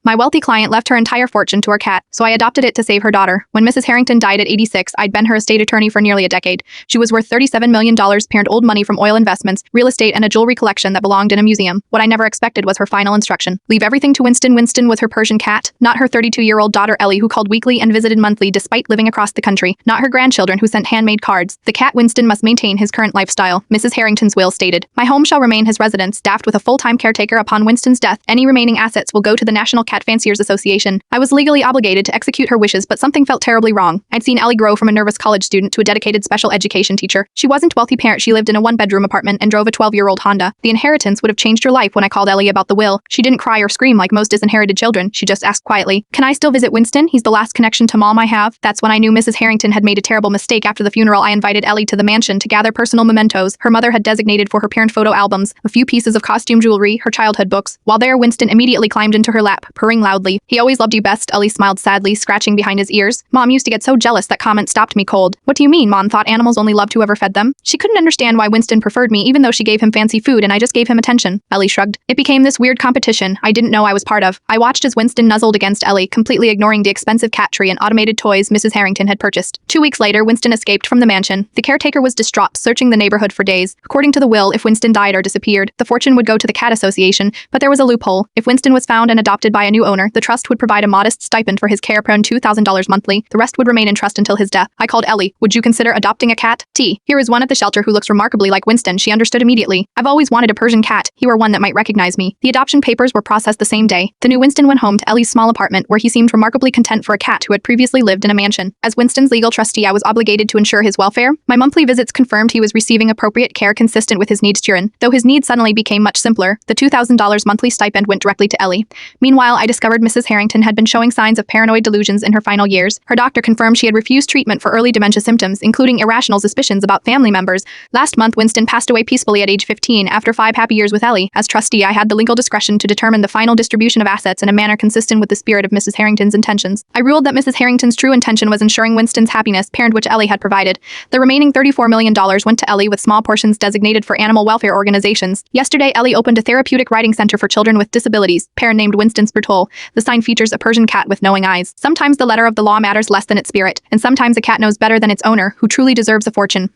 My wealthy client left her entire fortune to her cat, so I adopted it to save her daughter. When Mrs. Harrington died at 86, I'd been her estate attorney for nearly a decade. She was worth $37 million, parent old money from oil investments, real estate, and a jewelry collection that belonged in a museum. What I never expected was her final instruction. Leave everything to Winston. Winston was her Persian cat, not her 32-year-old daughter Ellie, who called weekly and visited monthly despite living across the country, not her grandchildren who sent handmade cards. The cat Winston must maintain his current lifestyle, Mrs. Harrington's will stated. My home shall remain his residence, staffed with a full-time caretaker upon Winston's death. Any remaining assets will go to the National Cat Fanciers Association. I was legally obligated to execute her wishes, but something felt terribly wrong. I'd seen Ellie grow from a nervous college student to a dedicated special education teacher. She wasn't wealthy parent. She lived in a one-bedroom apartment and drove a 12-year-old Honda. The inheritance would have changed her life. When I called Ellie about the will, she didn't cry or scream like most disinherited children. She just asked quietly, "Can I still visit Winston? He's the last connection to Mom I have." That's when I knew Mrs. Harrington had made a terrible mistake. After the funeral, I invited Ellie to the mansion to gather personal mementos her mother had designated for her parent: photo albums, a few pieces of costume jewelry, her childhood books. While there, Winston immediately climbed into her lap, purring loudly. "He always loved you best." Ellie smiled sadly, scratching behind his ears. Mom used to get so jealous. That comment stopped me cold. What do you mean? Mom thought animals only loved whoever fed them. She couldn't understand why Winston preferred me, even though she gave him fancy food and I just gave him attention. Ellie shrugged. It became this weird competition I didn't know I was part of. I watched as Winston nuzzled against Ellie, completely ignoring the expensive cat tree and automated toys Mrs. Harrington had purchased. 2 weeks later, Winston escaped from the mansion. The caretaker was distraught, searching the neighborhood for days. According to the will, if Winston died or disappeared, the fortune would go to the Cat Association, but there was a loophole. If Winston was found and adopted by a new owner, the trust would provide a modest stipend for his care, around $2,000 monthly. The rest would remain in trust until his death. I called Ellie. "Would you consider adopting a cat?" Here is one at the shelter who looks remarkably like Winston. She understood immediately. I've always wanted a Persian cat. He were one that might recognize me. The adoption papers were processed the same day. The new Winston went home to Ellie's small apartment, where he seemed remarkably content for a cat who had previously lived in a mansion. As Winston's legal trustee, I was obligated to ensure his welfare. My monthly visits confirmed he was receiving appropriate care consistent with his needs. Though his needs suddenly became much simpler, the $2,000 monthly stipend went directly to Ellie. Meanwhile, I discovered Mrs. Harrington had been showing signs of paranoid delusions in her final years. Her doctor confirmed she had refused treatment for early dementia symptoms, including irrational suspicions about family members. Last month, Winston passed away peacefully at age 15 after 5 happy years with Ellie. As trustee, I had the legal discretion to determine the final distribution of assets in a manner consistent with the spirit of Mrs. Harrington's intentions. I ruled that Mrs. Harrington's true intention was ensuring Winston's happiness, parent which Ellie had provided. The remaining $34 million went to Ellie, with small portions designated for animal welfare organizations. Yesterday, Ellie opened a therapeutic riding center for children with disabilities, parent named Winston Spurtol. The sign features a Persian cat with knowing eyes. Sometimes the letter of the law matters less than its spirit, and sometimes a cat knows better than its owner, who truly deserves a fortune.